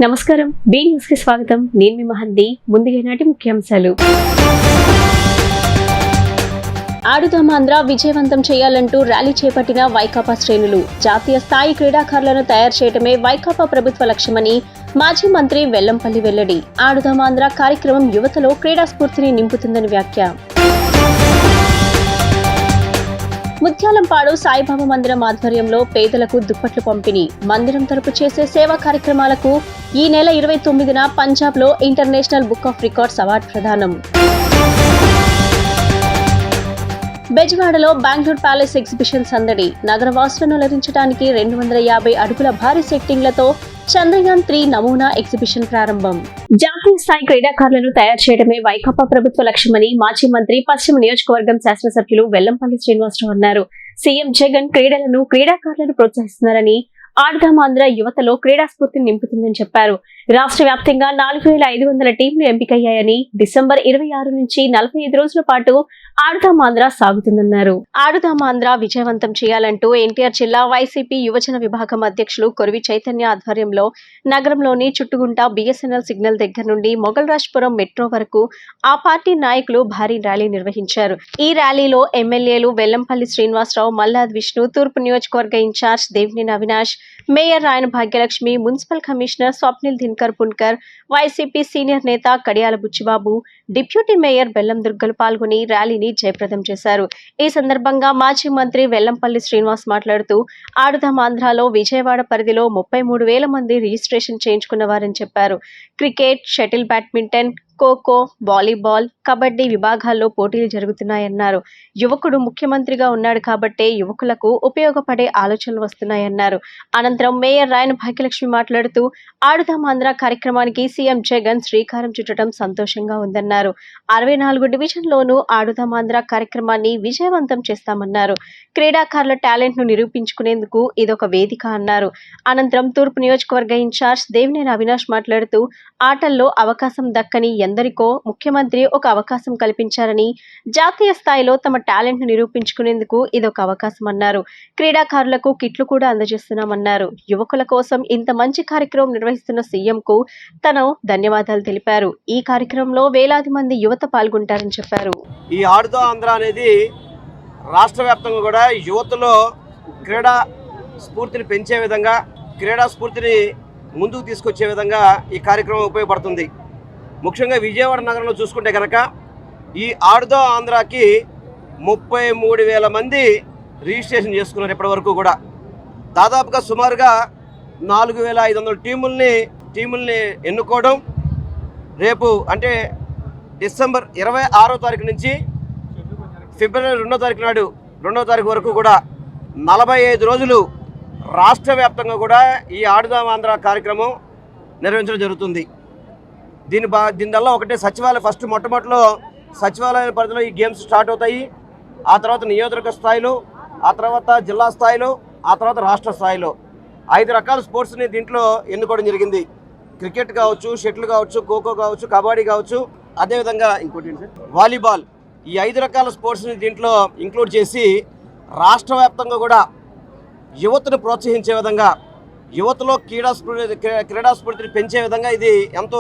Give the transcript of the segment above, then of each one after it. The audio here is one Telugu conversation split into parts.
నమస్కారం బి న్యూస్ కి స్వాగతం. నేను మీ మహంతి. ముందుగా నాటి ముఖ్యాంశాలు. ఆడుదాం ఆంధ్ర విజయవంతం చేయాలంటూ ర్యాలీ చేపట్టిన వైకాపా శ్రేణులు. జాతీయ స్థాయి క్రీడాకారులను తయారు చేయడమే వైకాపా ప్రభుత్వ లక్ష్యమని మాజీ మంత్రి వెల్లంపల్లి వెల్లడి. ఆడుదాం ఆంధ్ర కార్యక్రమం యువతలో క్రీడా స్ఫూర్తిని నింపుతుందని వ్యాఖ్య. ముత్యాలంపాడు సాయిబాబా మందిరం ఆధ్వర్యంలో పేదలకు దుప్పట్లు పంపిణీ. మందిరం తరపు చేసే సేవా కార్యక్రమాలకు ఈ నెల 29న పంజాబ్ లో international book of records award ప్రదానం. బెజవాడలో బెంగళూరు ప్యాలెస్ ఎగ్జిబిషన్ సందడి. నగర వాసులను అలరించడానికి 250 అడుగుల భారీ సెట్టింగ్లతో చంద్రయాన్ 3 నమూనా ఎగ్జిబిషన్ ప్రారంభం. జాతీయ స్థాయి క్రీడాకారులను తయారు చేయడమే వైకాపా ప్రభుత్వ లక్ష్యమని మాజీ మంత్రి పశ్చిమ నియోజకవర్గం శాసనసభ్యులు వెల్లంపల్లి శ్రీనివాసరావు అన్నారు. సీఎం జగన్ క్రీడాకారులను ప్రోత్సహిస్తున్నారని, ఆడుదాం ఆంధ్ర యువతలో క్రీడా స్ఫూర్తిని నింపుతుందని చెప్పారు. రాష్ట్ర వ్యాప్తంగా 4500 టీంలు ఎంపికయ్యాయని, డిసెంబర్ 26 నుంచి 45 రోజుల పాటు ఆడుదాం ఆంధ్ర సాగుతుందన్నారు. ఆడుదాం ఆంధ్ర విజయవంతం చేయాలంటూ ఎన్టీఆర్ జిల్లా వైసీపీ యువజన విభాగం అధ్యక్షులు కొరివి చైతన్య ఆధ్వర్యంలో నగరంలోని చుట్టుగుంట బిఎస్ఎన్ఎల్ సిగ్నల్ దగ్గర నుండి మొగల్రాజ్పురం మెట్రో వరకు ఆ పార్టీ నాయకులు భారీ ర్యాలీ నిర్వహించారు. ఈ ర్యాలీలో ఎమ్మెల్యేలు వెల్లంపల్లి శ్రీనివాసరావు, మల్లాద్ విష్ణు, తూర్పు నియోజకవర్గ incharge Devineni Avinash, mayor Rayana Bhagyalakshmi, municipal commissioner Swapnil Dinakar Punkar, YCP senior నేత కడియాల బుచ్చిబాబు, డిప్యూటీ మేయర్ బెల్లం దుర్గలు పాల్గొని ర్యాలీని జయప్రదం చేశారు. ఈ సందర్భంగా మాజీ మంత్రి వెల్లంపల్లి శ్రీనివాస్ మాట్లాడుతూ, ఆడుదాం ఆంధ్రాలో విజయవాడ పరిధిలో 33,000 మంది రిజిస్ట్రేషన్ చేయించుకున్నవారని చెప్పారు. Cricket, shuttle, badminton, kho kho, volleyball, kabaddi విభాగాల్లో పోటీలు జరుగుతున్నాయన్నారు. యువకుడు ముఖ్యమంత్రిగా ఉన్నాడు కాబట్టే యువకులకు ఉపయోగపడే ఆలోచనలు వస్తున్నాయన్నారు. అనంతరం మేయర్ రాయన భాగ్యలక్ష్మి మాట్లాడుతూ, ఆడుదాం ఆంధ్ర కార్యక్రమానికి సీఎం జగన్ శ్రీకారం చుట్టడం సంతోషంగా ఉందన్నారు. 64 డివిజన్లోనూ ఆడుదాం ఆంధ్ర కార్యక్రమాన్ని విజయవంతం చేస్తామన్నారు. క్రీడాకారుల టాలెంట్ ను నిరూపించుకునేందుకు ఇదొక వేదిక అన్నారు. అనంతరం తూర్పు నియోజకవర్గ ఇన్ఛార్జ్ దేవినేని అవినాష్ మాట్లాడుతూ, ఆటల్లో అవకాశం దక్కని ఎందరికో ముఖ్యమంత్రి ఒక అవకాశం కల్పించారని, జాతీయ స్థాయిలో తమ టాలెంట్ ను నిరూపించుకునేందుకు ఇదొక అవకాశం అన్నారు. క్రీడాకారులకు కిట్లు కూడా అందజేస్తున్నామన్నారు. యువకుల కోసం ఇంత మంచి కార్యక్రమం నిర్వహిస్తున్న సీఎం కు తను ధన్యవాదాలు తెలిపారు. ఈ కార్యక్రమంలో వేలాది మంది యువత పాల్గొంటారని చెప్పారు. ఈ ఆడుదాం ఆంధ్ర అనేది రాష్ట్ర వ్యాప్తంగా కూడా యువతలో క్రీడా స్ఫూర్తిని పెంచే విధంగా, క్రీడా స్ఫూర్తిని ముందుకు తీసుకొచ్చే విధంగా ఈ కార్యక్రమం ఉపయోగపడుతుంది. ముఖ్యంగా విజయవాడ నగరంలో చూసుకుంటే కనుక ఈ ఆడుదాం ఆంధ్రాకి 33,000 మంది రిజిస్ట్రేషన్ చేసుకున్నారు. ఇప్పటి వరకు కూడా దాదాపుగా సుమారుగా 4,500 టీముల్ని ఎన్నుకోవడం, రేపు అంటే డిసెంబర్ 26వ తారీఖు నుంచి ఫిబ్రవరి 2వ తారీఖు వరకు కూడా 45 రోజులు రాష్ట్ర వ్యాప్తంగా కూడా ఈ ఆడుదాం ఆంధ్ర కార్యక్రమం నిర్వహించడం జరుగుతుంది. దీనివల్ల ఒకటే సచివాలయం మొట్టమొదటిలో సచివాలయ పరిధిలో ఈ గేమ్స్ స్టార్ట్ అవుతాయి. ఆ తర్వాత నియోజకవర్గ స్థాయిలో, ఆ తర్వాత జిల్లా స్థాయిలో, ఆ తర్వాత రాష్ట్ర స్థాయిలో 5 రకాల స్పోర్ట్స్ని దీంట్లో ఎన్నుకోవడం జరిగింది. క్రికెట్ కావచ్చు, షటిల్ కావచ్చు, ఖోఖో కావచ్చు, కబడ్డీ కావచ్చు, అదేవిధంగా ఇంకోటి వాలీబాల్. ఈ 5 రకాల స్పోర్ట్స్ని దీంట్లో ఇంక్లూడ్ చేసి రాష్ట్ర వ్యాప్తంగా కూడా యువతను ప్రోత్సహించే విధంగా, యువతలో క్రీడా స్ఫూర్తిని పెంచే విధంగా ఇది ఎంతో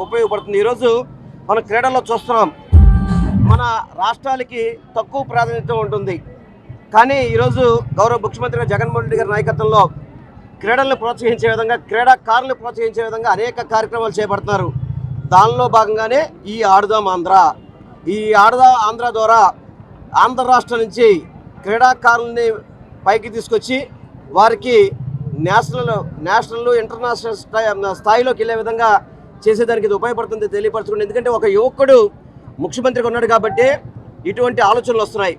ఉపయోగపడుతుంది. ఈరోజు మన క్రీడల్లో చూస్తున్నాం, మన రాష్ట్రాలకి తక్కువ ప్రాధాన్యత ఉంటుంది. కానీ ఈరోజు గౌరవ ముఖ్యమంత్రి జగన్మోహన్ రెడ్డి గారి నాయకత్వంలో క్రీడలను ప్రోత్సహించే విధంగా, క్రీడాకారులను ప్రోత్సహించే విధంగా అనేక కార్యక్రమాలు చేపడుతున్నారు. దానిలో భాగంగానే ఈ ఆడుదాం ఆంధ్ర. ఈ ఆడుదాం ఆంధ్ర ద్వారా ఆంధ్ర రాష్ట్రం నుంచి క్రీడాకారుల్ని పైకి తీసుకొచ్చి వారికి నేషనల్ ఇంటర్నేషనల్ స్థాయిలోకి వెళ్ళే విధంగా చేసేదానికి ఇది ఉపయోగపడుతుంది తెలియపరచుకోండి. ఎందుకంటే ఒక యువకుడు ముఖ్యమంత్రిగా ఉన్నాడు కాబట్టి ఇటువంటి ఆలోచనలు వస్తున్నాయి.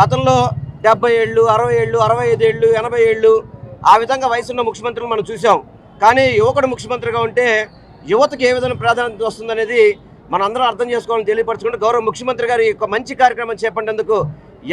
గతంలో 70 ఏళ్ళు, 60 ఏళ్ళు, 65 ఏళ్ళు, 80 ఏళ్ళు ఆ విధంగా వయసున్న ముఖ్యమంత్రులు మనం చూసాం. కానీ యువకుడు ముఖ్యమంత్రిగా ఉంటే యువతకు ఏ విధంగా ప్రాధాన్యత వస్తుందనేది మనం అందరం అర్థం చేసుకోవాలని తెలియపరచుకుంటే, గౌరవ ముఖ్యమంత్రి గారు ఈ మంచి కార్యక్రమం చేపట్టేందుకు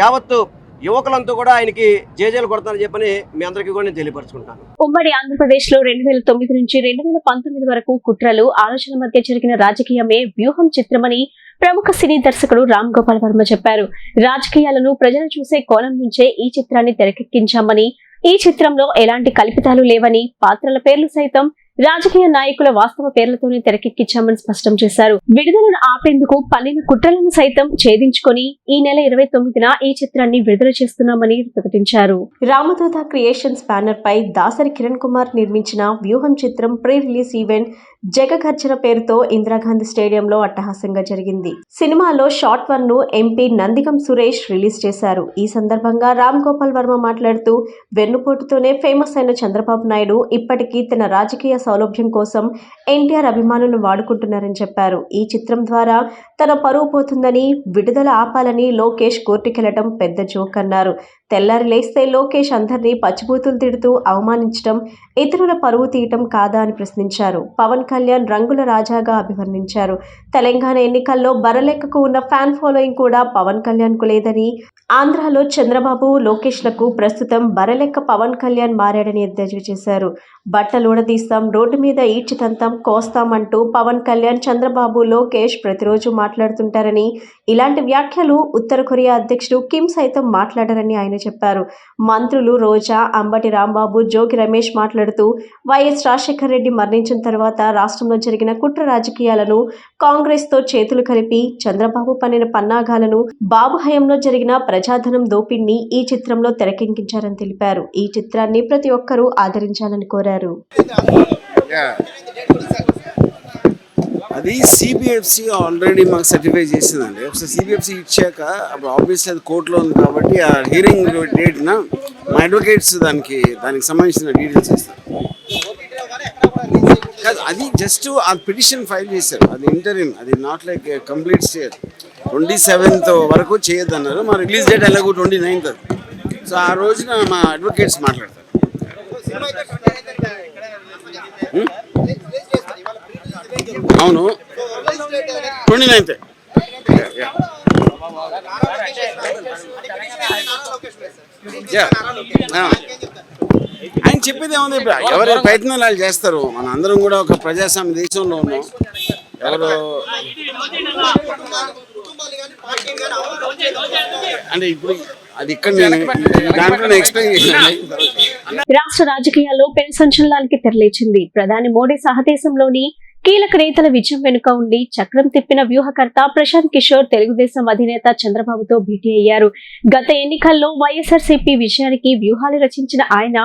యావత్తు యువకులంతా కూడా ఆయనకి జేజేలు కొడతారని చెప్పని మీ అందరికీ కూడా నేను తెలియపరచుకుంటాను. ఉమ్మడి ఆంధ్రప్రదేశ్ లో 2009 నుంచి 2019 వరకు కుట్రలు, ఆలోచనల మధ్య జరిగిన రాజకీయమే వ్యూహం చిత్రమని ప్రముఖ సినీ దర్శకుడు రామ్ గోపాల్ వర్మ చెప్పారు. రాజకీయాలను ప్రజలు చూసే కోణం నుంచే ఈ చిత్రాన్ని తెరకెక్కించామని, ఈ చిత్రంలో ఎలాంటి కల్పితాలు లేవని, పాత్రల పేర్లు సైతం రాజకీయ నాయకుల వాస్తవ పేర్లతోనే తెరకెక్కించామని స్పష్టం చేశారు. విడుదలను ఆపేందుకు పన్నిన కుట్రలను సైతం ఛేదించుకొని ఈ నెల 29న ఈ చిత్రాన్ని విడుదల చేస్తున్నామని ప్రకటించారు. రామదూత క్రియేషన్స్ బ్యానర్ పై దాసరి కిరణ్ కుమార్ నిర్మించిన వ్యూహం చిత్రం ప్రీ రిలీజ్ ఈవెంట్ జగగర్జన పేరుతో ఇందిరాగాంధీ స్టేడియంలో అట్టహాసంగా జరిగింది. సినిమాలో షార్ట్ 1 ను ఎంపీ నందిగం సురేష్ రిలీజ్ చేశారు. ఈ సందర్భంగా రామ్ గోపాల్ వర్మ మాట్లాడుతూ వెన్నుపోటుతోనే ఫేమస్ అయిన చంద్రబాబు నాయుడు ఇప్పటికీ తన రాజకీయ సౌలభ్యం కోసం ఎన్టీఆర్ అభిమానులను వాడుకుంటున్నారని చెప్పారు. ఈ చిత్రం ద్వారా తన పరువు పోతుందని, విడుదల ఆపాలని లోకేష్ కోర్టుకెళ్లడం పెద్ద జోక్ అన్నారు. తెల్లారి లేస్తే లోకేష్ అందరినీ పచ్చిబూతులు తిడుతూ అవమానించడం ఇతరుల పరువు తీయటం కాదా అని ప్రశ్నించారు. పవన్ కళ్యాణ్ రంగుల రాజాగా అభివర్ణించారు. తెలంగాణ ఎన్నికల్లో బరలెక్కకు ఉన్న ఫ్యాన్ ఫాలోయింగ్ కూడా పవన్ కళ్యాణ్ కు లేదని, ఆంధ్రాలో చంద్రబాబు లోకేష్లకు ప్రస్తుతం బరలెక్క పవన్ కళ్యాణ్ మారాడని ఎద్దేవా చేశారు. బట్టలు ఊడదీస్తాం, రోడ్డు మీద ఈడ్చితంతాం, కోస్తామంటూ పవన్ కళ్యాణ్, చంద్రబాబు, లోకేష్ ప్రతిరోజు మాట్లాడుతుంటారని, ఇలాంటి వ్యాఖ్యలు ఉత్తర కొరియా అధ్యక్షుడు కిమ్ సైతం మాట్లాడారని ఆయన చెప్పారు. మంత్రులు రోజా, అంబటి రాంబాబు, జోగి రమేష్ మాట్లాడుతూ వైఎస్ రాజశేఖర రెడ్డి మరణించిన తర్వాత రాష్ట్రంలో జరిగిన కుట్ర రాజకీయాలను, కాంగ్రెస్ తో చేతులు కలిపి చంద్రబాబు పన్నిన పన్నాగాలను, బాబు హయాంలో జరిగిన ప్రజాధనం దోపిడిని ఈ చిత్రంలో తెరకెక్కించారని తెలిపారు. ఈ చిత్రాన్ని ప్రతి ఒక్కరూ ఆదరించాలని కోరారు. అది సిబిఎఫ్సి ఆల్రెడీ మాకు సర్టిఫై చేసిందండి. ఒకసారి సిబిఎఫ్సి ఇచ్చాక అప్పుడు ఆబ్వియస్లీ అది కోర్టులో ఉంది కాబట్టి ఆ హియరింగ్ డేట్న మా అడ్వకేట్స్ దానికి సంబంధించిన డీటెయిల్స్ ఇస్తారు. అది జస్ట్ ఆ పిటిషన్ ఫైల్ చేశారు, అది ఇంటరిమ్, అది not like complete state. 27th వరకు చేయొద్దన్నారు. మా రిలీజ్ డేట్ ఎలాగో 29th. సో ఆ రోజున మా అడ్వకేట్స్ మాట్లాడతారు. అవును, 29th. ఆయన చెప్పేది ఏముంది, ఎవరి ప్రయత్నాలు వాళ్ళు చేస్తారు. మన అందరం కూడా ఒక ప్రజాస్వామ్య దేశంలో ఉన్నాం. ఎవరు అంటే ఇప్పుడు అది ఇక్కడ దాంట్లో ఎక్స్ప్లెయిన్ చేశాను. రాష్ట్ర రాజకీయాల్లో పెను సంచలనానికి తెరలేచింది. ప్రధాని మోడీ సహదేశంలోని కీలక నేతల విజయం వెనుక ఉండి చక్రం తిప్పిన వ్యూహకర్త ప్రశాంత్ కిషోర్ తెలుగుదేశం అధినేత చంద్రబాబుతో భేటీ అయ్యారు. గత ఎన్నికల్లో వైఎస్ఆర్సీపీ విజయానికి వ్యూహాలు రచించిన ఆయన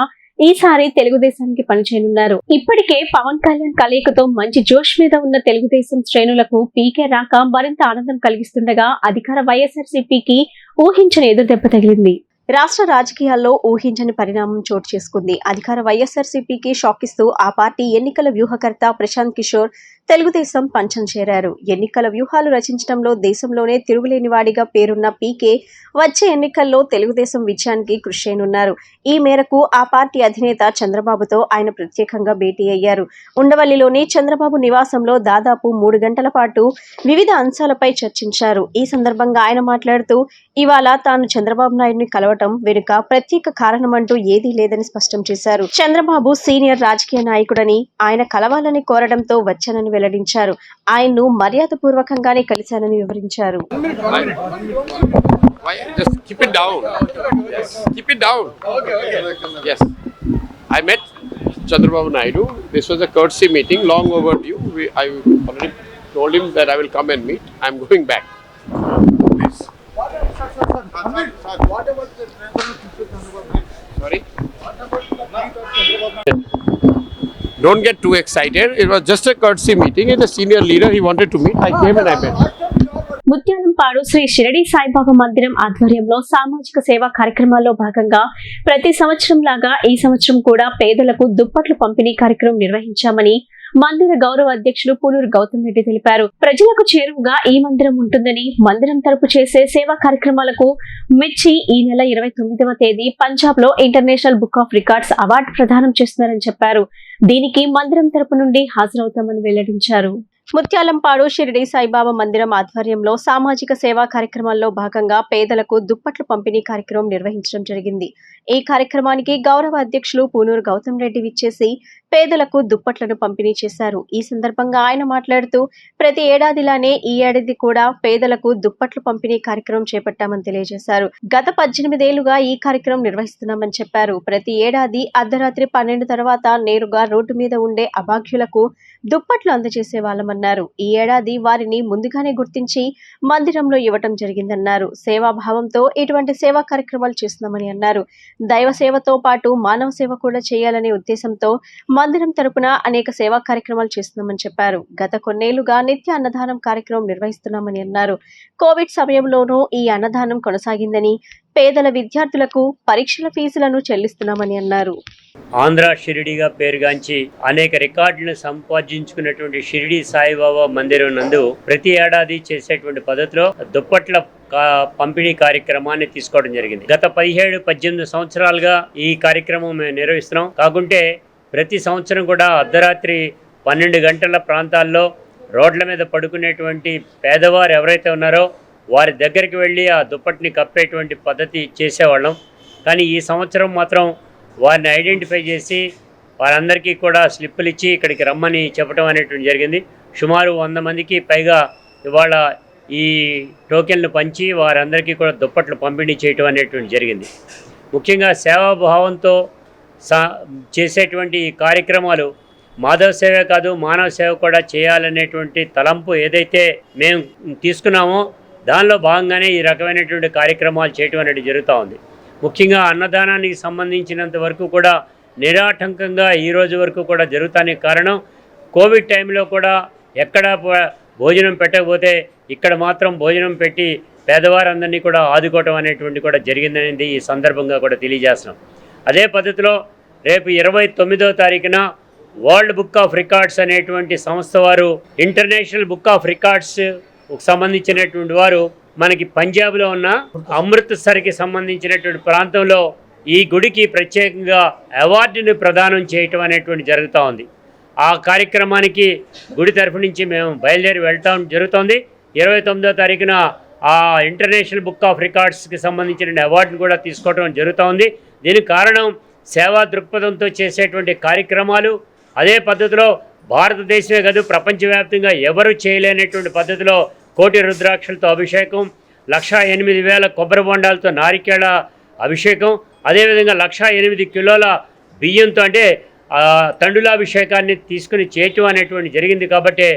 ఈసారి తెలుగుదేశానికి పనిచేయనున్నారు. ఇప్పటికే పవన్ కళ్యాణ్ కలయికతో మంచి జోష్ మీద ఉన్న తెలుగుదేశం శ్రేణులకు పీకే రాక మరింత ఆనందం కలిగిస్తుండగా అధికార వైఎస్ఆర్సీపీకి ఊహించని ఎదురుదెబ్బ తగిలింది. రాష్ట్ర రాజకీయాల్లో ఊహించని పరిణామం చోటు చేసుకుంది. అధికార వైఎస్ఆర్సీపీకి షాక్ ఇస్తూ ఆ పార్టీ ఎన్నికల వ్యూహకర్త ప్రశాంత్ కిషోర్ తెలుగుదేశం పంచం చేరారు. ఎన్నికల వ్యూహాలు రచించడంలో దేశంలోనే తిరుగులేనివాడిగా పేరున్న పీకే వచ్చే ఎన్నికల్లో తెలుగుదేశం విజయానికి కృషి చేయనున్నారు. ఈ మేరకు ఆ పార్టీ అధినేత చంద్రబాబుతో ఆయన ప్రత్యేకంగా భేటీ అయ్యారు. ఉండవల్లిలోని చంద్రబాబు నివాసంలో దాదాపు 3 గంటల పాటు వివిధ అంశాలపై చర్చించారు. ఈ సందర్భంగా ఆయన మాట్లాడుతూ ఇవాళ తాను చంద్రబాబు నాయుడిని కలవటం వెనుక ప్రత్యేక కారణమంటూ ఏదీ లేదని స్పష్టం చేశారు. చంద్రబాబు సీనియర్ రాజకీయ నాయకుడని, ఆయన కలవాలని కోరడంతో వచ్చానని వెల్లడించారు. ఆయన్ను మర్యాదపూర్వకంగానే కలిశానని వివరించారు. Just keep it down. Yes. Keep it down. Yes. I met Chandrababu Naidu. This was a courtesy meeting, long overdue. I already told him that I will come and meet. I am going back. Please. Sorry? Don't get too excited. It was just a courtesy meeting. He's a senior leader. He wanted to meet. I came and I met. Mutyalampadu Shri Shirdi Saibaba మందిరం ఆధ్వర్యంలో సామాజిక సేవా కార్యక్రమాల్లో భాగంగా ప్రతి సంవత్సరం లాగా ఈ సంవత్సరం కూడా పేదలకు దుప్పట్లు పంపిణీ కార్యక్రమం నిర్వహించామని మందిర గౌరవ అధ్యక్షులు పూనూరు గౌతమ్ రెడ్డి తెలిపారు. ప్రజలకు చేరువుగా ఈ మందిరం ఉంటుందని, మందిరం తరపు చేసే సేవా కార్యక్రమాలకు మెచ్చి ఈ నెల 29వ తేదీ పంజాబ్ లో international book of records award ప్రదానం చేస్తున్నారని చెప్పారు. దీనికి మందిరం తరపు నుండి హాజరవుతామని వెల్లడించారు. ముత్యాలంపాడు షిరిడి సాయిబాబా మందిరం ఆధ్వర్యంలో సామాజిక సేవా కార్యక్రమాల్లో భాగంగా పేదలకు దుప్పట్లు పంపిణీ కార్యక్రమం నిర్వహించడం జరిగింది. ఈ కార్యక్రమానికి గౌరవ అధ్యక్షులు పూనూరు గౌతమ్ రెడ్డి విచ్చేసి పేదలకు దుప్పట్లను పంపిణీ చేశారు. ఈ సందర్భంగా ఆయన మాట్లాడుతూ ప్రతి ఏడాదిలానే ఈ ఏడాది కూడా పేదలకు దుప్పట్లు పంపిణీ కార్యక్రమం చేపట్టామని తెలియజేశారు. గత 18 ఏళ్లుగా ఈ కార్యక్రమం నిర్వహిస్తున్నామని చెప్పారు. ప్రతి ఏడాది అర్ధరాత్రి 12 తర్వాత నేరుగా రోడ్డు మీద ఉండే అభాగ్యులకు దుప్పట్లు అందజేసే వాళ్ళమన్నారు. ఈ ఏడాది వారిని ముందుగానే గుర్తించి మందిరంలో ఇవ్వటం జరిగిందన్నారు. సేవాభావంతో ఇటువంటి సేవా కార్యక్రమాలు చేస్తున్నామని అన్నారు. దైవ సేవతో పాటు మానవ సేవ కూడా చేయాలనే ఉద్దేశంతో మందిరం తరపున అనేక సేవా కార్యక్రమాలు చేస్తున్నామని చెప్పారు. గత కొన్నేళ్లుగా నిత్య అన్నదానం కార్యక్రమం నిర్వహిస్తున్నామని అన్నారు. కోవిడ్ సమయంలోనూ ఈ అన్నదానం కొనసాగిందని, పేదల విద్యార్థులకు పరీక్షల ఫీజులను చెల్లిస్తున్నామని అన్నారు. ఆంధ్ర షిరిడిగా పేరుగాంచి అనేక రికార్డులను సంపాదించుకున్నటువంటి షిరిడి సాయిబాబా మందిరం నందు ప్రతి ఏడాది చేసేటువంటి పద్ధతిలో దుప్పట్ల పంపిణీ కార్యక్రమాన్ని తీసుకోవడం జరిగింది. గత 17-18 సంవత్సరాలుగా ఈ కార్యక్రమం మేము నిర్వహిస్తున్నాం. కాకుంటే ప్రతి సంవత్సరం కూడా అర్ధరాత్రి 12 గంటల ప్రాంతాల్లో రోడ్ల మీద పడుకునేటువంటి పేదవారు ఎవరైతే ఉన్నారో వారి దగ్గరికి వెళ్ళి ఆ దుప్పటిని కప్పేటువంటి పద్ధతి చేసేవాళ్ళం. కానీ ఈ సంవత్సరం మాత్రం వారిని ఐడెంటిఫై చేసి వారందరికీ కూడా స్లిప్పులు ఇచ్చి ఇక్కడికి రమ్మని చెప్పడం అనేటువంటి జరిగింది. సుమారు 100 మందికి పైగా ఇవాళ ఈ టోకెన్లు పంచి వారందరికీ కూడా దుప్పట్లు పంపిణీ చేయటం అనేటువంటి జరిగింది. ముఖ్యంగా సేవాభావంతో చేసేటువంటి ఈ కార్యక్రమాలు మాధవ సేవే కాదు మానవ సేవ కూడా చేయాలనేటువంటి తలంపు ఏదైతే మేము తీసుకున్నామో దానిలో భాగంగానే ఈ రకమైనటువంటి కార్యక్రమాలు చేయటం అనేది జరుగుతూ ఉంది. ముఖ్యంగా అన్నదానానికి సంబంధించినంత వరకు కూడా నిరాటంకంగా ఈ రోజు వరకు కూడా జరుగుతానికి కారణం కోవిడ్ టైంలో కూడా ఎక్కడ భోజనం పెట్టకపోతే ఇక్కడ మాత్రం భోజనం పెట్టి పేదవారందరినీ కూడా ఆదుకోవటం అనేటువంటి కూడా జరిగిందనేది ఈ సందర్భంగా కూడా తెలియజేస్తున్నాం. అదే పద్ధతిలో రేపు 29వ తారీఖున వరల్డ్ బుక్ ఆఫ్ రికార్డ్స్ అనేటువంటి సంస్థ వారు ఇంటర్నేషనల్ బుక్ ఆఫ్ రికార్డ్స్ సంబంధించినటువంటి వారు మనకి పంజాబ్లో ఉన్న అమృత్సర్కి సంబంధించినటువంటి ప్రాంతంలో ఈ గుడికి ప్రత్యేకంగా అవార్డుని ప్రదానం చేయటం అనేటువంటి జరుగుతూ ఉంది. ఆ కార్యక్రమానికి గుడి తరఫు నుంచి మేము బయలుదేరి వెళ్తాం జరుగుతోంది. 29వ తారీఖున ఆ ఇంటర్నేషనల్ బుక్ ఆఫ్ రికార్డ్స్కి సంబంధించిన అవార్డును కూడా తీసుకోవడం జరుగుతూ ఉంది. దీనికి కారణం సేవా దృక్పథంతో చేసేటువంటి కార్యక్రమాలు. అదే పద్ధతిలో భారతదేశమే కాదు ప్రపంచవ్యాప్తంగా ఎవరు చేయలేనటువంటి పద్ధతిలో కోటి రుద్రాక్షలతో అభిషేకం, 1,08,000 కొబ్బరి బొండాలతో నారికేళ అభిషేకం, అదేవిధంగా 1,08 కిలోల బియ్యంతో అంటే తండులాభిషేకాన్ని తీసుకుని చేయటం అనేటువంటి జరిగింది. కాబట్టి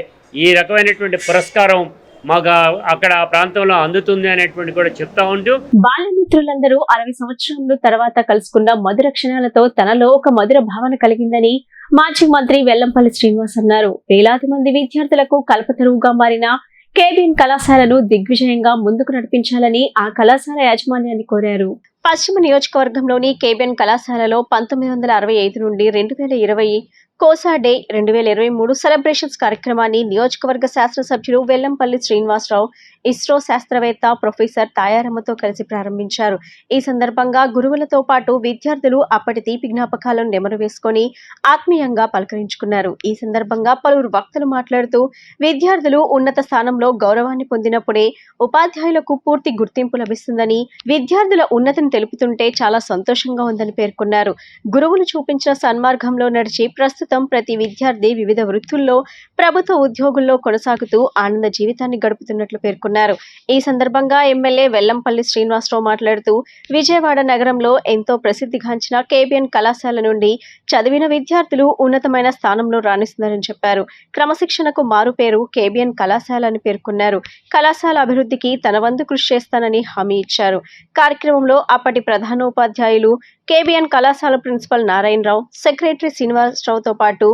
ఈ రకమైనటువంటి పురస్కారం మాకు అక్కడ ఆ ప్రాంతంలో అందుతుంది అనేటువంటి కూడా చెప్తా ఉంటూ బాల్యమిత్రులందరూ 60 సంవత్సరాల తర్వాత కలుసుకున్న మధుర క్షణాలతో తనలో ఒక మధుర భావన కలిగిందని మాజీ మంత్రి వెల్లంపల్లి శ్రీనివాస్ అన్నారు. వేలాది మంది విద్యార్థులకు కల్పతరువుగా మారిన కేబిఎన్ కళాశాలను దిగ్విజయంగా ముందుకు నడిపించాలని ఆ కళాశాల యాజమాన్యాన్ని కోరారు. పశ్చిమ నియోజకవర్గంలోని కేబిఎన్ కళాశాలలో 1965 నుండి 2020 కోసా డే 2023 సెలబ్రేషన్స్ కార్యక్రమాన్ని నియోజకవర్గ శాసనసభ్యులు వెల్లంపల్లి శ్రీనివాసరావు, ఇస్రో శాస్త్రవేత్త ప్రొఫెసర్ తాయారమ్మతో కలిసి ప్రారంభించారు. ఈ సందర్భంగా గురువులతో పాటు విద్యార్థులు అప్పటి తీపి జ్ఞాపకాలను నెమరు వేసుకుని ఆత్మీయంగా పలకరించుకున్నారు. ఈ సందర్భంగా పలువురు వక్తలు మాట్లాడుతూ విద్యార్థులు ఉన్నత స్థానంలో గౌరవాన్ని పొందినప్పుడే ఉపాధ్యాయులకు పూర్తి గుర్తింపు లభిస్తుందని, విద్యార్థుల ఉన్నతిని తెలుపుతుంటే చాలా సంతోషంగా ఉందని పేర్కొన్నారు. గురువులు చూపించిన సన్మార్గంలో నడిచి ప్రస్తుతం ప్రతి విద్యార్థి వివిధ వృత్తుల్లో ప్రభుత్వ ఉద్యోగుల్లో కొనసాగుతూ ఆనంద జీవితాన్ని గడుపుతున్నట్లు పేర్కొన్నారు. ఈ సందర్భంగా ఎమ్మెల్యే వెల్లంపల్లి శ్రీనివాసరావు మాట్లాడుతూ విజయవాడ నగరంలో ఎంతో ప్రసిద్ధిగాంచిన కేబిఎన్ కళాశాల నుండి చదివిన విద్యార్థులు ఉన్నతమైన స్థానంలో రాణిస్తున్నారని చెప్పారు. క్రమశిక్షణకు మారుపేరు కేబిఎన్ కళాశాల అని పేర్కొన్నారు. కళాశాల అభివృద్ధికి తన వంతు కృషి చేస్తానని హామీ ఇచ్చారు. కార్యక్రమంలో అప్పటి ప్రధానోపాధ్యాయులు, కేబిఎన్ కళాశాల ప్రిన్సిపల్ నారాయణరావు, సెక్రటరీ శ్రీనివాసరావుతో పాటు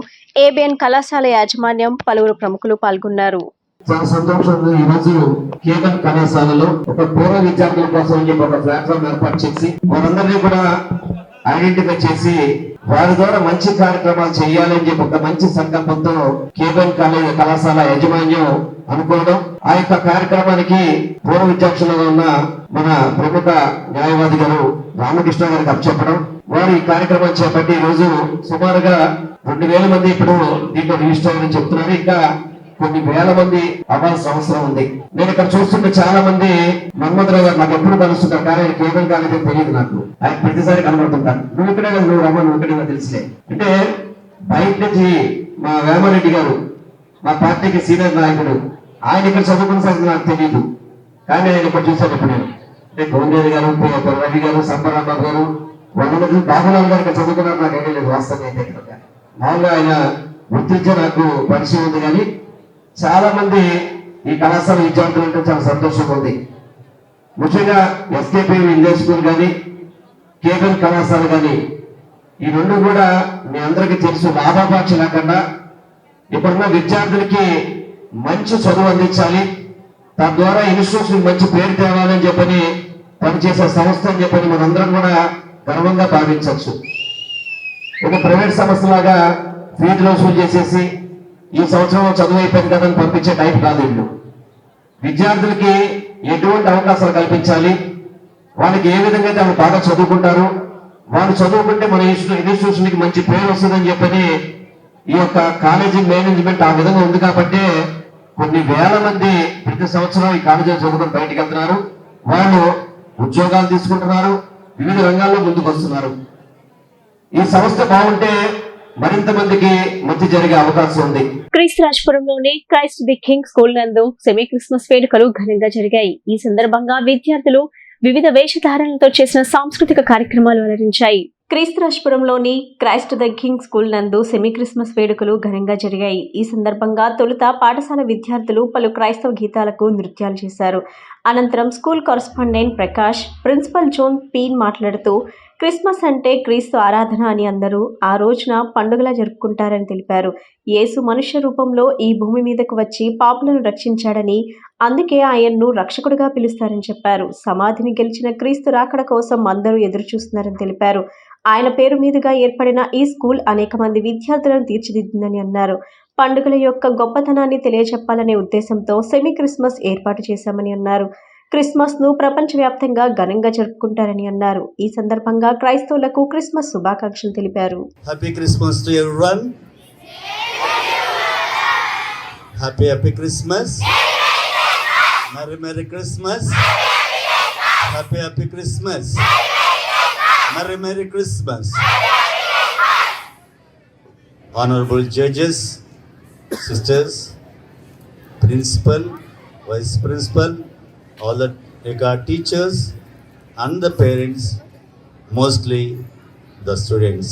ఏబిఎన్ కళాశాల యాజమాన్యం, పలువురు ప్రముఖులు పాల్గొన్నారు. చాలా సంతోషంగా ఈ రోజు కేబిఎన్ కళాశాలలో ఒక పూర్వ విద్యార్థుల కోసం ఒక ప్లాట్ఫామ్ ఏర్పాటు చేసి వారందరినీ కూడా ఐడెంటిఫై చేసి వారి ద్వారా మంచి కార్యక్రమాలు చేయాలని చెప్పి ఒక మంచి సంకల్పంతో కేబిఎన్ కళాశాల యాజమాన్యం అనుకోవడం, ఆ యొక్క కార్యక్రమానికి పూర్వ విద్యార్థులుగా ఉన్న మన ప్రముఖ న్యాయవాది గారు రామకృష్ణ గారికి అప్పచెప్పడం, వారు ఈ కార్యక్రమం చేపట్టి ఈ రోజు సుమారుగా 2,000 మంది ఇప్పుడు దీంట్లో రిజిస్టర్ అవ్వాలని చెప్తున్నారు. ఇంకా కొన్ని వేల మంది అవ్వాల్సిన అవసరం ఉంది. నేను ఇక్కడ చూస్తుంటే చాలా మంది మన్మధరావు గారు నాకు ఎప్పుడు కలుస్తుంటారు, కానీ ఆయన కేబిఎన్ కాలేజీ తెలియదు నాకు. ఆయన ప్రతిసారి కనబడుతుంటారు. నువ్వు ఇక్కడే కదా, నువ్వు రమ్మ, నువ్వు ఇక్కడే తెలుసులే. అంటే బయట నుంచి మా వేమారెడ్డి గారు, మా పార్టీకి సీనియర్ నాయకుడు, ఆయన ఇక్కడ చదువుకున్న సంగతి నాకు తెలియదు, కానీ ఆయన ఇక్కడ చూశాను ఇప్పుడు నేను. అంటే గోవిందరెడ్డి గారు, రవి గారు, సంబరాబాబు గారు, వాళ్ళ బాబులాల్ గారు ఇక్కడ చదువుకున్నారు, నాకు ఐడియా లేదు వాస్తవం అయితే. ఇక్కడ మామూలుగా ఆయన గుర్తించే నాకు పరిచయం ఉంది, కానీ చాలా మంది ఈ కళాశాల విద్యార్థులు అంటే చాలా సంతోషంగా ఉంది. ముఖ్యంగా ఎస్కేపీ ఇంగ్లీష్ స్కూల్ కానీ కేబుల్ కళాశాల కానీ ఈ రెండు కూడా మీ అందరికీ తెలుసు, లాభాపేక్ష లేకుండా ఇప్పుడున్న విద్యార్థులకి మంచి చదువు అందించాలి, తద్వారా ఇన్స్టిట్యూషన్ మంచి పేరు తేవాలని చెప్పని పనిచేసే సంస్థ అని చెప్పని మనందరం కూడా గర్వంగా భావించవచ్చు. ఒక ప్రైవేట్ సంస్థలాగా ఫీజులు వసూలు చేసేసి ఈ సంవత్సరం చదువు అయిపోయింది కదా అని పంపించే టైప్ కాదు. ఇల్లు విద్యార్థులకి ఎటువంటి అవకాశాలు కల్పించాలి, వాళ్ళకి ఏ విధంగా అయితే వాళ్ళు బాగా చదువుకుంటారు, వాళ్ళు చదువుకుంటే మన ఇన్స్టిట్యూషన్కి మంచి పేరు వస్తుందని చెప్పని ఈ యొక్క కాలేజీ మేనేజ్మెంట్ ఆ విధంగా ఉంది. కాబట్టి కొన్ని వేల మంది ప్రతి సంవత్సరం ఈ కాలేజీలో చదువుకొని బయటికి వెళ్తున్నారు, వాళ్ళు ఉద్యోగాలు తీసుకుంటున్నారు, వివిధ రంగాల్లో ముందుకు వస్తున్నారు. ఈ సంస్థ బాగుంటే మరింత మందికి మంచి జరిగే అవకాశం ఉంది. క్రీస్తురాజపురంలోని క్రైస్ట్ ది కింగ్ స్కూల్ నందు సెమీ క్రిస్మస్ వేడుకలు ఘనంగా జరిగాయి. ఈ సందర్భంగా విద్యార్థులు వివిధ వేషధారణలతో చేసిన సాంస్కృతిక కార్యక్రమాలు అలరించాయి. క్రీస్తురాజపురంలోని క్రైస్ట్ ది కింగ్ స్కూల్ నందు సెమీ క్రిస్మస్ వేడుకలు ఘనంగా జరిగాయి. ఈ సందర్భంగా తొలుత పాఠశాల విద్యార్థులు పలు క్రైస్తవ గీతాలకు నృత్యాలు చేశారు. అనంతరం school correspondent Prakash, principal John పీన్ మాట్లాడుతూ క్రిస్మస్ అంటే క్రీస్తు ఆరాధన అని అందరూ ఆ రోజున పండుగలా జరుపుకుంటారని తెలిపారు. యేసు మనుష్య రూపంలో ఈ భూమి మీదకు వచ్చి పాపులను రక్షించాడని, అందుకే ఆయన్ను రక్షకుడిగా పిలుస్తారని చెప్పారు. సమాధిని గెలిచిన క్రీస్తు రాకడ కోసం అందరూ ఎదురు చూస్తున్నారని తెలిపారు. ఆయన పేరు మీదుగా ఏర్పడిన ఈ స్కూల్ అనేక మంది విద్యార్థులను తీర్చిదిద్దిందని అన్నారు. పండుగల యొక్క గొప్పతనాన్ని తెలియజెప్పాలనే ఉద్దేశంతో సెమీ క్రిస్మస్ ఏర్పాటు చేశామని అన్నారు. క్రిస్మస్ ను ప్రపంచవ్యాప్తంగా ఘనంగా జరుపుకుంటారని అన్నారు. ఈ సందర్భంగా క్రైస్తవులకు క్రిస్మస్ శుభాకాంక్షలు తెలిపారు. Happy Christmas to everyone. Happy Christmas. Merry Christmas. Happy Christmas. Merry Christmas. Honorable judges, sisters, principal, vice principal, all the regard teachers and the parents, mostly the students.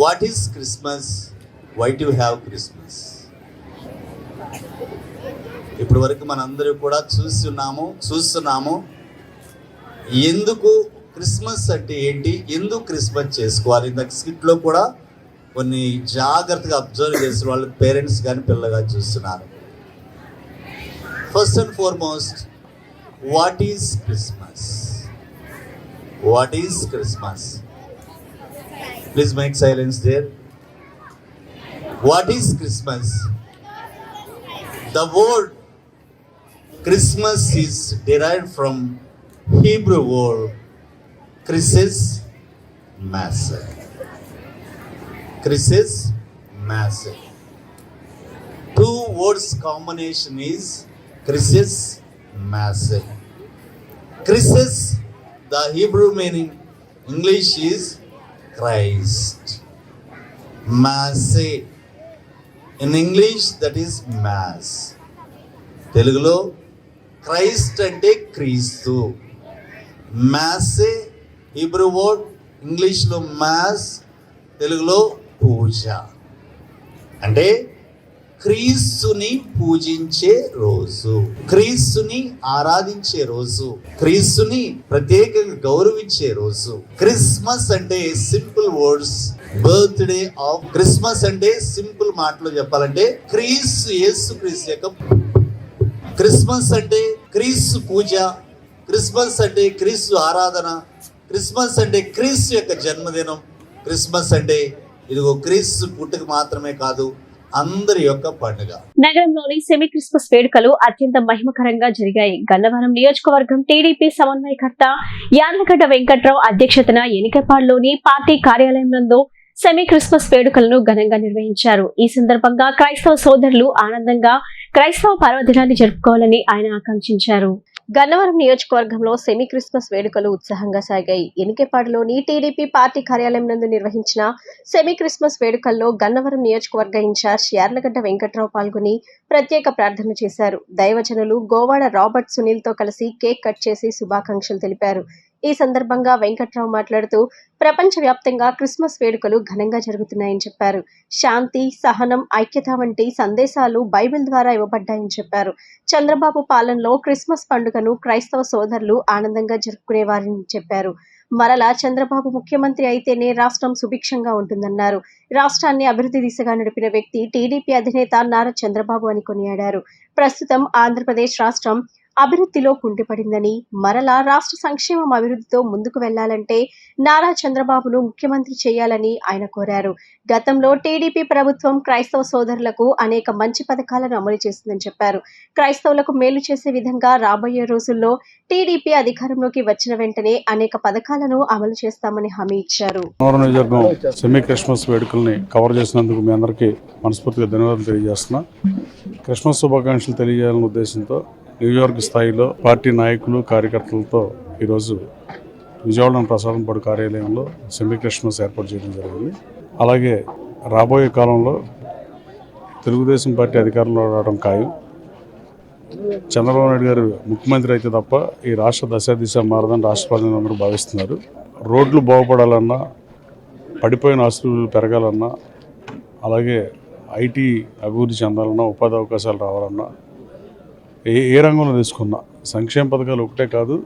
What is Christmas? Why do you have Christmas? ఇప్పటి వరకు మనందరూ కూడా చూస్తున్నాము ఎందుకు క్రిస్మస్ అంటే ఏంటి, ఎందుకు క్రిస్మస్ చేసుకోవాలి. ఇందాక స్కిట్లో కూడా కొన్ని జాగ్రత్తగా అబ్జర్వ్ చేసిన వాళ్ళు పేరెంట్స్ కానీ పిల్లలు కానీ చూస్తున్నారు. First and foremost, what is Christmas? What is Christmas? Please make silence there. What is Christmas? The word Christmas is derived from Hebrew word Chrises Maser. Chrises Maser. Two words combination is Chrises Maser. Chrises, the Hebrew meaning English is Christ. Maser, in English that is Mass. తెలుగులో క్రైస్ట్ అంటే క్రీస్తు. మ్యాసే హీబ్రూ వర్డ్, ఇంగ్లీష్లో మ్యాస్, తెలుగులో పూజ. అంటే క్రీస్తుని పూజించే రోజు, క్రీస్తుని ఆరాధించే రోజు, క్రీస్తుని ప్రత్యేకంగా గౌరవించే రోజు. క్రిస్మస్ అంటే simple words, birthday of Christmas అంటే సింపుల్ మాటలో చెప్పాలంటే క్రీస్తు, యేసుక్రీస్తు యొక్క క్రిస్మస్ అంటే క్రీస్తు పూజ, క్రిస్మస్ అంటే క్రీస్తు ఆరాధన, క్రిస్మస్ అంటే క్రీస్తు యొక్క జన్మదినం. క్రిస్మస్ అంటే ఇదిగో క్రీస్తు పుట్టుక మాత్రమే కాదు, అందరి యొక్క పండుగ. నగరంలోని సెమీ క్రిస్మస్ వేడుకలు అత్యంత మహిమకరంగా జరిగాయి. గన్నవరం నియోజకవర్గం టీడీపీ సమన్వయకర్త యార్లగడ్డ వెంకట్రావు అధ్యక్షతన ఎనికపాడులోని పార్టీ కార్యాలయం నందు సెమీ క్రిస్మస్ వేడుకలను ఘనంగా నిర్వహించారు. ఈ సందర్భంగా క్రైస్తవ సోదరులు ఆనందంగా క్రైస్తవ పర్వదినాన్ని జరుపుకోవాలని ఆయన ఆకాంక్షించారు. గన్నవరం నియోజకవర్గంలో సెమీ క్రిస్మస్ వేడుకలు ఉత్సాహంగా సాగాయి. ఎనికేపాడులోని టీడీపీ పార్టీ కార్యాలయం నందు నిర్వహించిన సెమీ క్రిస్మస్ వేడుకల్లో గన్నవరం నియోజకవర్గ ఇన్ఛార్జ్ యార్లగడ్డ వెంకట్రావు పాల్గొని ప్రత్యేక ప్రార్థన చేశారు. దైవజనులు గోవాడ రాబర్ట్ సునీల్ తో కలిసి కేక్ కట్ చేసి శుభాకాంక్షలు తెలిపారు. ఈ సందర్భంగా వెంకట్రావు మాట్లాడుతూ ప్రపంచవ్యాప్తంగా క్రిస్మస్ వేడుకలు ఘనంగా జరుగుతున్నాయని చెప్పారు. శాంతి, సహనం, ఐక్యత వంటి సందేశాలు బైబిల్ ద్వారా ఇవ్వబడ్డాయని చెప్పారు. చంద్రబాబు పాలనలో క్రిస్మస్ పండుగను క్రైస్తవ సోదరులు ఆనందంగా జరుపుకునేవారని చెప్పారు. మరలా చంద్రబాబు ముఖ్యమంత్రి అయితేనే రాష్ట్రం సుభిక్షంగా ఉంటుందన్నారు. రాష్ట్రాన్ని అభివృద్ధి దిశగా నడిపిన వ్యక్తి టీడీపీ అధినేత నారా చంద్రబాబు అని కొనియాడారు. ప్రస్తుతం ఆంధ్రప్రదేశ్ రాష్ట్రం అభివృద్ధిలో కుంటిపడిందని, మరలా రాష్ట్ర సంక్షేమం అభివృద్ధితో ముందుకు వెళ్లాలంటే నారా చంద్రబాబును ముఖ్యమంత్రి చేయాలని ఆయన కోరారు. గతంలో టీడీపీ ప్రభుత్వం క్రైస్తవ సోదరులకు అనేక మంచి పథకాలను అమలు చేసిందని చెప్పారు. క్రైస్తవులకు మేలు చేసే విధంగా రాబోయే రోజుల్లో టీడీపీ అధికారంలోకి వచ్చిన వెంటనే అనేక పథకాలను అమలు చేస్తామని హామీ ఇచ్చారు. సెమీ క్రిస్మస్ వేడుకల్ని కవర్ చేసినందుకు మీ అందరికీ మనస్ఫూర్తిగా ధన్యవాదాలు తెలియజేస్తున్నా. క్రిస్మస్ శుభాకాంక్షలు తెలియజేయాలనే ఉద్దేశంతో న్యూయార్క్ స్థాయిలో పార్టీ నాయకులు, కార్యకర్తలతో ఈరోజు విజయవాడ ప్రసాదంపాడు కార్యాలయంలో సెమీ క్రిస్మస్ ఏర్పాటు చేయడం జరిగింది. అలాగే రాబోయే కాలంలో తెలుగుదేశం పార్టీ అధికారంలో రావడం ఖాయం. చంద్రబాబు నాయుడు గారు ముఖ్యమంత్రి అయితే తప్ప ఈ రాష్ట్ర దశ మారదని రాష్ట్ర ప్రజలందరూ భావిస్తున్నారు. రోడ్లు బాగుపడాలన్నా, పడిపోయిన ఆస్తులు పెరగాలన్నా, అలాగే ఐటీ అభివృద్ధి చెందాలన్నా, ఉపాధి అవకాశాలు రావాలన్నా, ఏ రంగంలో తీసుకున్నా సంక్షేమ పథకాలు ఒకటే కాదు,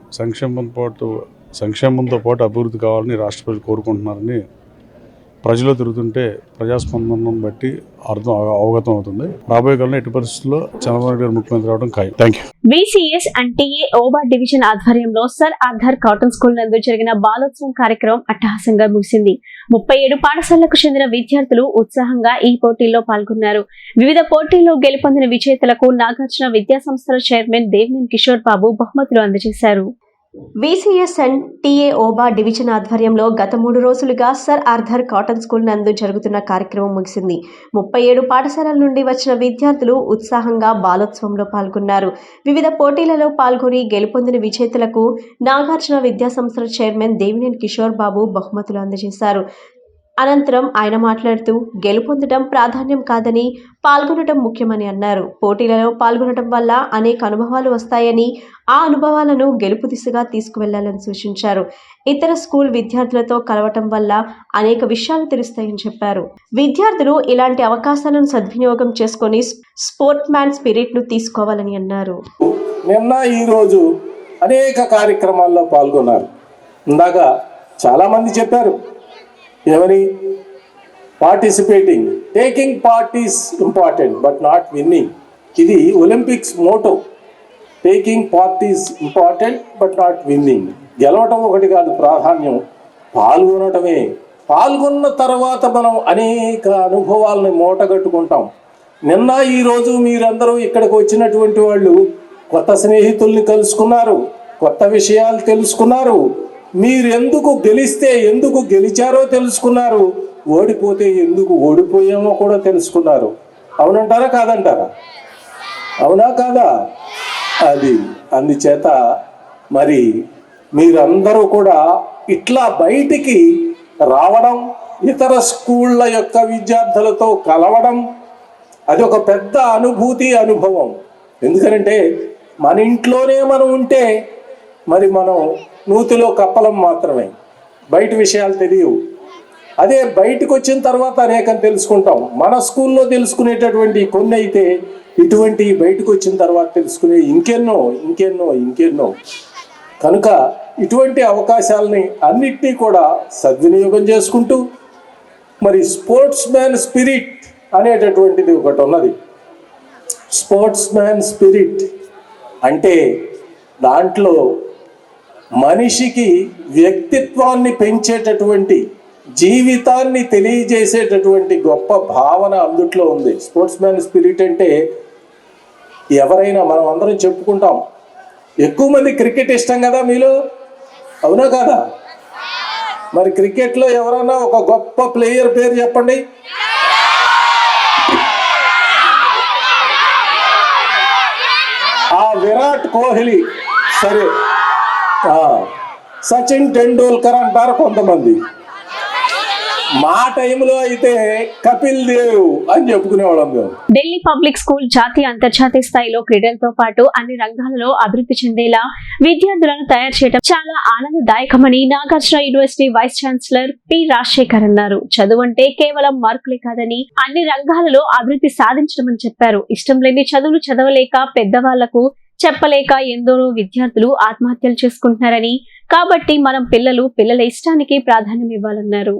సంక్షేమంతో పాటు అభివృద్ధి కావాలని రాష్ట్ర ప్రజలు కోరుకుంటున్నారని ప్రజలు తిరుగుతుంటే ప్రజాస్పందనం బట్టి అవగతం అవుతుంది. రాబోయే కాలంలో ఎట్టి పరిస్థితుల్లో చంద్రబాబు నాయుడు గారు ముఖ్యమంత్రి అవడం ఖాయం. Thank you. VCS and TA ఓబా డివిజన్ ఆధ్వర్యంలో సర్ ఆర్థర్ కాటన్ స్కూల్ నందు జరిగిన బాలోత్సవం కార్యక్రమం అట్టహాసంగా ముగిసింది. 37 పాఠశాలలకు చెందిన విద్యార్థులు ఉత్సాహంగా ఈ పోటీల్లో పాల్గొన్నారు. వివిధ పోటీల్లో గెలుపొందిన విజేతలకు నాగార్జున విద్యా సంస్థల చైర్మన్ దేవినేని కిషోర్ బాబు బహుమతులు అందజేశారు. VCS అండ్ TA ఓబా డివిజన్ ఆధ్వర్యంలో గత 3 రోజులుగా సర్ ఆర్థర్ కాటన్ స్కూల్ నందు జరుగుతున్న కార్యక్రమం ముగిసింది. 37 పాఠశాలల నుండి వచ్చిన విద్యార్థులు ఉత్సాహంగా బాలోత్సవంలో పాల్గొన్నారు. వివిధ పోటీలలో పాల్గొని గెలుపొందిన విజేతలకు నాగార్జున విద్యా సంస్థల చైర్మన్ దేవినేని కిషోర్ బాబు బహుమతులు అందజేశారు. అనంతరం ఆయన మాట్లాడుతూ గెలుపొందడం ప్రాధాన్యం కాదని, పాల్గొనడం ముఖ్యమని అన్నారు. పోటీలలో పాల్గొనడం వల్ల అనేక అనుభవాలు వస్తాయని, ఆ అనుభవాలను గెలుపు దిశగా తీసుకువెళ్లాలని సూచించారు. ఇతర స్కూల్ విద్యార్థులతో కలవటం వల్ల అనేక విషయాలు తెలుస్తాయని చెప్పారు. విద్యార్థులు ఇలాంటి అవకాశాలను సద్వినియోగం చేసుకుని స్పోర్ట్ మ్యాన్ స్పిరిట్ ను తీసుకోవాలని అన్నారు. నిన్న ఈరోజు అనేక కార్యక్రమాల్లో పాల్గొన్నారు. ఇందాక చాలా మంది చెప్పారు ఎవరి participating, taking part is important but not winning. ఇది Olympics motto. Taking part is important but not winning. గెలవటం ఒకటి కాదు ప్రాధాన్యం, పాల్గొనటమే. పాల్గొన్న తర్వాత మనం అనేక అనుభవాలను మూటగట్టుకుంటాం. నిన్న ఈరోజు మీరందరూ ఇక్కడికి వచ్చినటువంటి వాళ్ళు కొత్త స్నేహితుల్ని కలుసుకున్నారు, కొత్త విషయాలు తెలుసుకున్నారు. మీరెందుకు గెలిస్తే ఎందుకు గెలిచారో తెలుసుకున్నారు, ఓడిపోతే ఎందుకు ఓడిపోయామో కూడా తెలుసుకున్నారు. అవునంటారా కాదంటారా? అవునా కాదా? అది అందుచేత మరి మీరందరూ కూడా ఇట్లా బయటికి రావడం, ఇతర స్కూళ్ళ యొక్క విద్యార్థులతో కలవడం, అది ఒక పెద్ద అనుభవం. ఎందుకంటే మన ఇంట్లోనే మనం ఉంటే మరి మనం నూతిలో కప్పలం మాత్రమే, బయట విషయాలు తెలియవు. అదే బయటకు వచ్చిన తర్వాత అనేకం తెలుసుకుంటాం. మన స్కూల్లో తెలుసుకునేటటువంటి కొన్ని అయితే ఇటువంటి బయటకు వచ్చిన తర్వాత తెలుసుకునే ఇంకెన్నో. కనుక ఇటువంటి అవకాశాలని అన్నిటినీ కూడా సద్వినియోగం చేసుకుంటూ మరి స్పోర్ట్స్ మ్యాన్ స్పిరిట్ అనేటటువంటిది ఒకటి ఉన్నది. స్పోర్ట్స్ మ్యాన్ స్పిరిట్ అంటే దాంట్లో మనిషికి వ్యక్తిత్వాన్ని పెంచేటటువంటి, జీవితాన్ని తెలియజేసేటటువంటి గొప్ప భావన అందుట్లో ఉంది. స్పోర్ట్స్ మ్యాన్ స్పిరిట్ అంటే ఎవరైనా మనం అందరం చెప్పుకుంటాం. ఎక్కువ మంది క్రికెట్ ఇష్టం కదా మీలో, అవునా కాదా? మరి క్రికెట్లో ఎవరైనా ఒక గొప్ప ప్లేయర్ పేరు చెప్పండి. ఆ విరాట్ కోహ్లీ సరే, సచిన్ టెండూల్కర్ అంటారు కొంతమంది, మా టైంలో అయితే కపిల్ దేవ్ అని చెప్పుకునేవాళ్ళం మేము. ఢిల్లీ పబ్లిక్ స్కూల్ జాతీయ అంతర్జాతీయ స్థాయిలో క్రీడలతో పాటు అన్ని రంగాలలో అభివృద్ధి చెందేలా విద్యార్థులను తయారు చేయడం చాలా ఆనందదాయకమని Nagarjuna university vice chancellor P Rajasekhar అన్నారు. చదువు అంటే కేవలం మార్కులే కాదని అన్ని రంగాలలో అభివృద్ధి సాధించడమని చెప్పారు. ఇష్టం లేని చదువులు చదవలేక పెద్దవాళ్లకు చెప్పలేక ఎందరో విద్యార్థులు ఆత్మహత్యలు చేసుకుంటున్నారని, కాబట్టి మనం పిల్లల ఇష్టానికి ప్రాధాన్యం ఇవ్వాలన్నారు.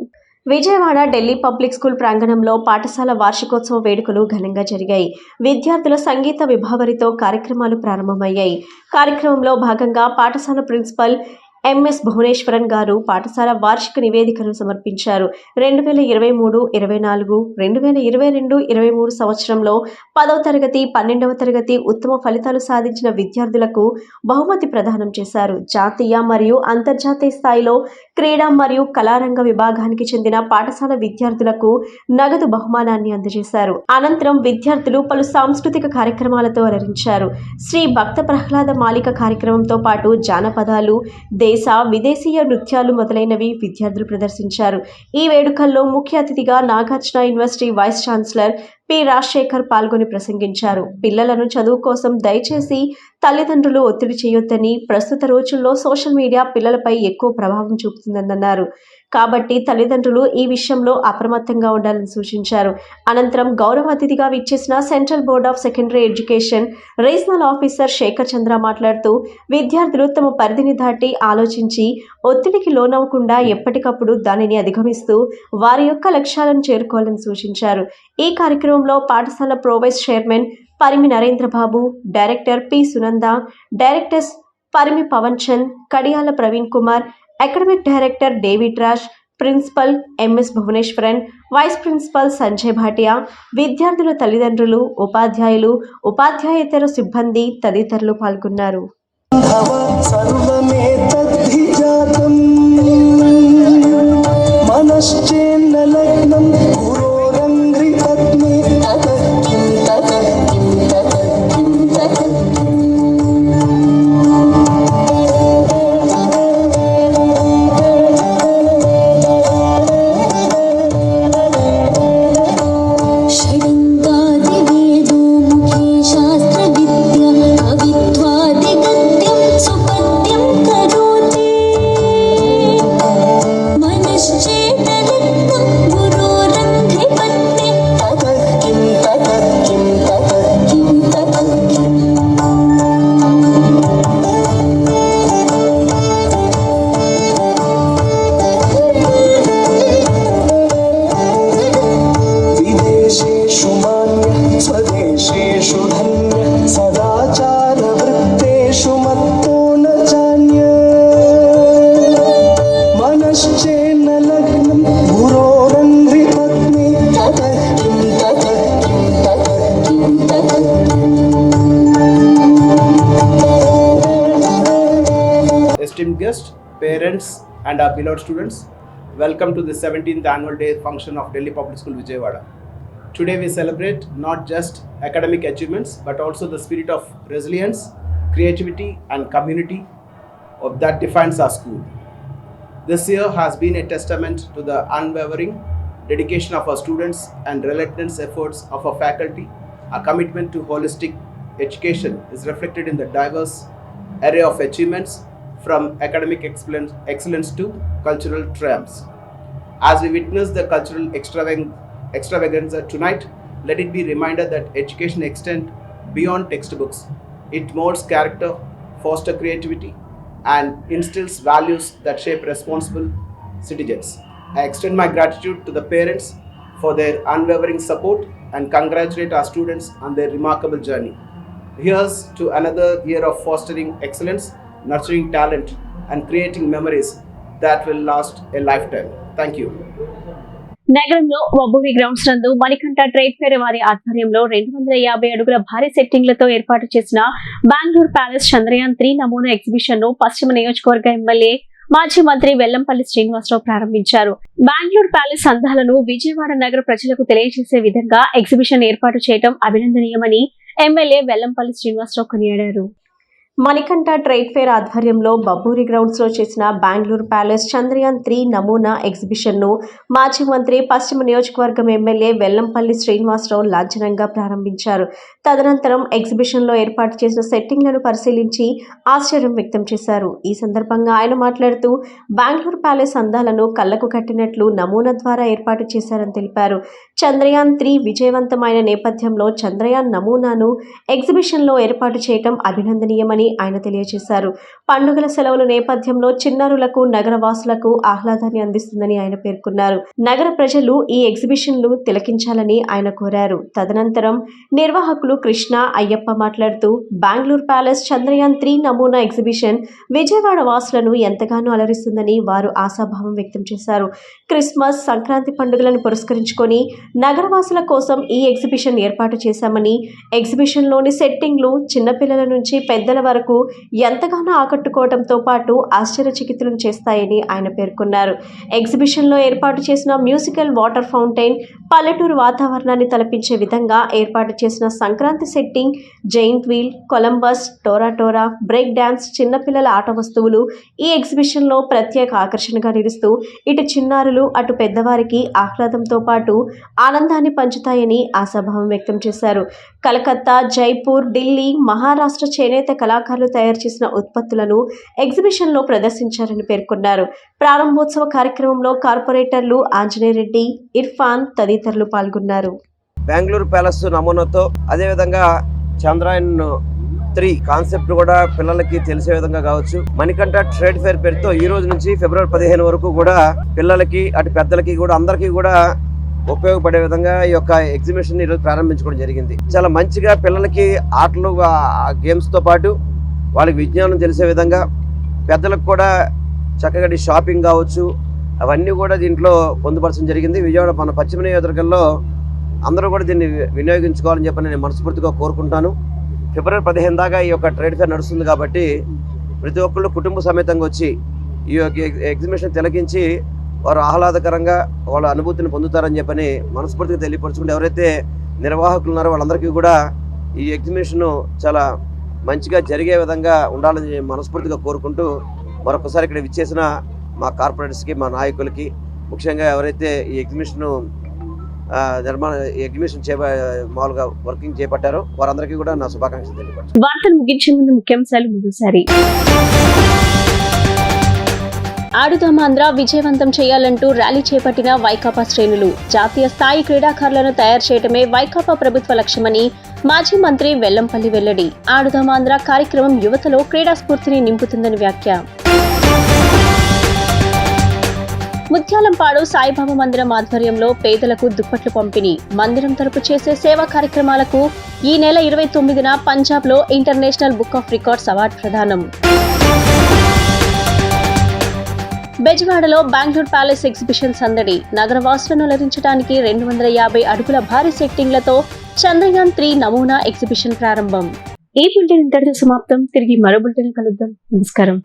విజయవాడ ఢిల్లీ పబ్లిక్ స్కూల్ ప్రాంగణంలో పాఠశాల వార్షికోత్సవ వేడుకలు ఘనంగా జరిగాయి. విద్యార్థుల సంగీత విభావరితో కార్యక్రమాలు ప్రారంభమయ్యాయి. కార్యక్రమంలో భాగంగా పాఠశాల ప్రిన్సిపల్ ఎంఎస్ భువనేశ్వరన్ గారు పాఠశాల వార్షిక నివేదికను సమర్పించారు. 2023-24, 2022-23 సంవత్సరంలో 10వ తరగతి, 12వ తరగతి ఉత్తమ ఫలితాలు సాధించిన విద్యార్థులకు బహుమతి ప్రదానం చేశారు. జాతీయ మరియు అంతర్జాతీయ స్థాయిలో క్రీడా మరియు కళారంగ విభాగానికి చెందిన పాఠశాల విద్యార్థులకు నగదు బహుమానాన్ని అందజేశారు. అనంతరం విద్యార్థులు పలు సాంస్కృతిక కార్యక్రమాలతో అలరించారు. శ్రీ భక్త ప్రహ్లాద మాలిక కార్యక్రమంతో పాటు జానపదాలు, దేశ విదేశీయ నృత్యాలు మొదలైనవి విద్యార్థులు ప్రదర్శించారు. ఈ వేడుకల్లో ముఖ్య అతిథిగా Nagarjuna university vice chancellor P Rajasekhar పాల్గొని ప్రసంగించారు. పిల్లలను చదువు కోసం దయచేసి తల్లిదండ్రులు ఒత్తిడి చేయొద్దని, ప్రస్తుత రోజుల్లో సోషల్ మీడియా పిల్లలపై ఎక్కువ ప్రభావం చూపుతుందన్నారు. కాబట్టి తల్లిదండ్రులు ఈ విషయంలో అప్రమత్తంగా ఉండాలని సూచించారు. అనంతరం గౌరవ అతిథిగా విచ్చేసిన central board of secondary education regional officer Shekhar Chandra మాట్లాడుతూ విద్యార్థులు తమ పరిధిని దాటి ఆలోచించి ఒత్తిడికి లోనవ్వకుండా ఎప్పటికప్పుడు దానిని అధిగమిస్తూ వారి యొక్క లక్ష్యాలను చేరుకోవాలని సూచించారు. ఈ కార్యక్రమంలో పాఠశాల pro vice chairman Parimi Narendrababu, director P Sunanda, directors Parimi Pavan Chand, Kadiyala Praveen Kumar, academic director David Raj, principal MS Bhuvaneswaran, vice principal Sanjay Bhatia, విద్యార్థుల తల్లిదండ్రులు, ఉపాధ్యాయులు, ఉపాధ్యాయేతర సిబ్బంది తదితరులు పాల్గొన్నారు. Esteemed guests, parents and our beloved students, welcome to the 17th annual day function of Delhi Public School Vijayawada. Today we celebrate not just academic achievements but also the spirit of resilience, creativity and community that defines our school. This year has been a testament to the unwavering dedication of our students and relentless efforts of our faculty. Our commitment to holistic education is reflected in the diverse array of achievements from academic excellence to cultural triumphs. As we witness the cultural extravaganza tonight, let it be reminded that education extends beyond textbooks. It molds character, fosters creativity, and instills values that shape responsible citizens. I extend my gratitude to the parents for their unwavering support and congratulate our students on their remarkable journey. Here's to another year of fostering excellence, nurturing talent, and creating memories that will last a lifetime. Thank you. నగరంలో వబ్బూరి గ్రౌండ్స్ నందు మణికంఠ ట్రేడ్ ఫేర్ వారి ఆధ్వర్యంలో 250 అడుగుల భారీ సెట్టింగ్లతో ఏర్పాటు చేసిన బెంగళూరు ప్యాలెస్ చంద్రయాన్ 3 నమూనా ఎగ్జిబిషన్ ను పశ్చిమ నియోజకవర్గ ఎమ్మెల్యే మాజీ మంత్రి వెల్లంపల్లి శ్రీనివాసరావు ప్రారంభించారు. బెంగళూరు ప్యాలెస్ అందాలను విజయవాడ నగర ప్రజలకు తెలియజేసే విధంగా ఎగ్జిబిషన్ ఏర్పాటు చేయడం అభినందనీయమని ఎమ్మెల్యే వెల్లంపల్లి శ్రీనివాసరావు కొనియాడారు. మణికంఠ ట్రేడ్ ఫేర్ ఆధ్వర్యంలో బబ్బూరి గ్రౌండ్స్ లో చేసిన బెంగళూరు ప్యాలెస్ చంద్రయాన్ 3 నమూనా ఎగ్జిబిషన్ ను మాజీ మంత్రి పశ్చిమ నియోజకవర్గం ఎమ్మెల్యే వెల్లంపల్లి శ్రీనివాసరావు లాంఛనంగా ప్రారంభించారు. తదనంతరం ఎగ్జిబిషన్ లో ఏర్పాటు చేసిన సెట్టింగ్లను పరిశీలించి ఆశ్చర్యం వ్యక్తం చేశారు. ఈ సందర్భంగా ఆయన మాట్లాడుతూ బెంగళూరు ప్యాలెస్ అందాలను కళ్లకు కట్టినట్లు నమూనా ద్వారా ఏర్పాటు చేశారని తెలిపారు. చంద్రయాన్ 3 విజయవంతమైన నేపథ్యంలో చంద్రయాన్ నమూనాను ఎగ్జిబిషన్ లో ఏర్పాటు చేయడం అభినందనీయమని ఆయన తెలియజేశారు. పండుగల సెలవుల నేపథ్యంలో చిన్నారులకు నగరవాసులకు ఆహ్లాదాన్ని అందిస్తుందని ఆయన పేర్కొన్నారు. నగర ప్రజలు ఈ ఎగ్జిబిషన్లు తిలకించాలని ఆయన కోరారు. తదనంతరం నిర్వాహకులు కృష్ణ, అయ్యప్ప మాట్లాడుతూ బెంగళూరు ప్యాలెస్ చంద్రయాన్ 3 నమూనా ఎగ్జిబిషన్ విజయవాడ వాసులను ఎంతగానో అలరిస్తుందని వారు ఆశాభావం వ్యక్తం చేశారు. క్రిస్మస్, సంక్రాంతి పండుగలను పురస్కరించుకొని నగరవాసుల కోసం ఈ ఎగ్జిబిషన్ ఏర్పాటు చేశామని, ఎగ్జిబిషన్లోని సెట్టింగ్లు చిన్నపిల్లల నుంచి పెద్దల వరకు ఎంతగానో ఆకట్టుకోవడంతో పాటు ఆశ్చర్యచకితులను చేస్తాయని ఆయన పేర్కొన్నారు. ఎగ్జిబిషన్లో ఏర్పాటు చేసిన మ్యూజికల్ వాటర్ ఫౌంటైన్, పల్లెటూరు వాతావరణాన్ని తలపించే విధంగా ఏర్పాటు చేసిన Sankranti setting, giant wheel, Columbus, టోరా, బ్రేక్ డాన్స్, చిన్నపిల్లల ఆట వస్తువులు ఈ ఎగ్జిబిషన్లో ప్రత్యేక ఆకర్షణగా నిలుస్తూ ఇటు చిన్నారులు అటు పెద్దవారికి ఆహ్లాదంతో పాటు ఆనందాన్ని పంచుతాయని ఆశాభావం వ్యక్తం చేశారు. కలకత్తా, జైపూర్, ఢిల్లీ, మహారాష్ట్ర చేనేత కళాకారులు తయారు చేసిన ఉత్పత్తులను ఎగ్జిబిషన్లో ప్రదర్శించారని పేర్కొన్నారు. ప్రారంభోత్సవ కార్యక్రమంలో కార్పొరేటర్లు ఆంజనేయ రెడ్డి, ఇర్ఫాన్ తదితరులు పాల్గొన్నారు. బెంగళూరు ప్యాలెస్ నమూనాతో అదేవిధంగా చంద్రయాన్ 3 కాన్సెప్ట్ కూడా పిల్లలకి తెలిసే విధంగా కావచ్చు. మణికంఠ ట్రేడ్ ఫేర్ పేరుతో ఈ రోజు నుంచి ఫిబ్రవరి 15 వరకు కూడా పిల్లలకి అటు పెద్దలకి కూడా అందరికీ కూడా ఉపయోగపడే విధంగా ఈ యొక్క ఎగ్జిబిషన్ ఈరోజు ప్రారంభించుకోవడం జరిగింది. చాలా మంచిగా పిల్లలకి ఆటలు, గేమ్స్తో పాటు వాళ్ళకి విజ్ఞానం తెలిసే విధంగా పెద్దలకు కూడా చక్కగా షాపింగ్ కావచ్చు అవన్నీ కూడా దీంట్లో పొందుపరచడం జరిగింది. విజయవాడ మన పశ్చిమ నియోజకవర్గంలో అందరూ కూడా దీన్ని వినియోగించుకోవాలని చెప్పి నేను మనస్ఫూర్తిగా కోరుకుంటాను. ఫిబ్రవరి 15 దాకా ఈ యొక్క ట్రేడ్ ఫేర్ నడుస్తుంది కాబట్టి ప్రతి ఒక్కళ్ళు కుటుంబ సమేతంగా వచ్చి ఈ యొక్క ఎగ్జిబిషన్ తిలకించి వారు ఆహ్లాదకరంగా వాళ్ళ అనుభూతిని పొందుతారని చెప్పని మనస్ఫూర్తిగా తెలియపరుచుకుంటే ఎవరైతే నిర్వాహకులు ఉన్నారో వాళ్ళందరికీ కూడా ఈ ఎగ్జిబిషన్ చాలా మంచిగా జరిగే విధంగా ఉండాలని మనస్ఫూర్తిగా కోరుకుంటూ మరొకసారి ఇక్కడ విచ్చేసిన మా కార్పొరేటర్స్కి, మా నాయకులకి, ముఖ్యంగా ఎవరైతే ఈ ఎగ్జిబిషన్ మామూలుగా వర్కింగ్ చేపట్టారో వారందరికీ కూడా నా శుభాకాంక్షలు తెలియపరచు. వార్తలు ముగించే ముందు ముఖ్యాంశాలు మరోసారి. ఆడుదామాంధ్ర విజయవంతం చేయాలంటూ ర్యాలీ చేపట్టిన వైకాపా శ్రేణులు. జాతీయ స్థాయి క్రీడాకారులను తయారు చేయడమే వైకాపా ప్రభుత్వ లక్ష్యమని మాజీ మంత్రి వెల్లంపల్లి వెల్లడి. ఆడుదామాంధ్ర కార్యక్రమం యువతలో క్రీడా స్ఫూర్తిని నింపుతుందని వ్యాఖ్య. ముత్యాలంపాడు సాయిబాబా మందిరం ఆధ్వర్యంలో పేదలకు దుప్పట్లు పంపిణీ. మందిరం తరపు చేసే సేవా కార్యక్రమాలకు ఈ నెల 29న పంజాబ్లో international book of records award ప్రదానం. బెజవాడలో బెంగళూరు ప్యాలెస్ ఎగ్జిబిషన్ సందడి. నగరవాసులను అలరించడానికి 250 అడుగుల భారీ సెట్టింగ్లతో చంద్రయాన్ 3 నమూనా ఎగ్జిబిషన్ ప్రారంభం. ఈ బులెటిన్ ఇంతటితో సమాప్తం. తిరిగి మరో బులెటిన్ కలుద్దాం. నమస్కారం.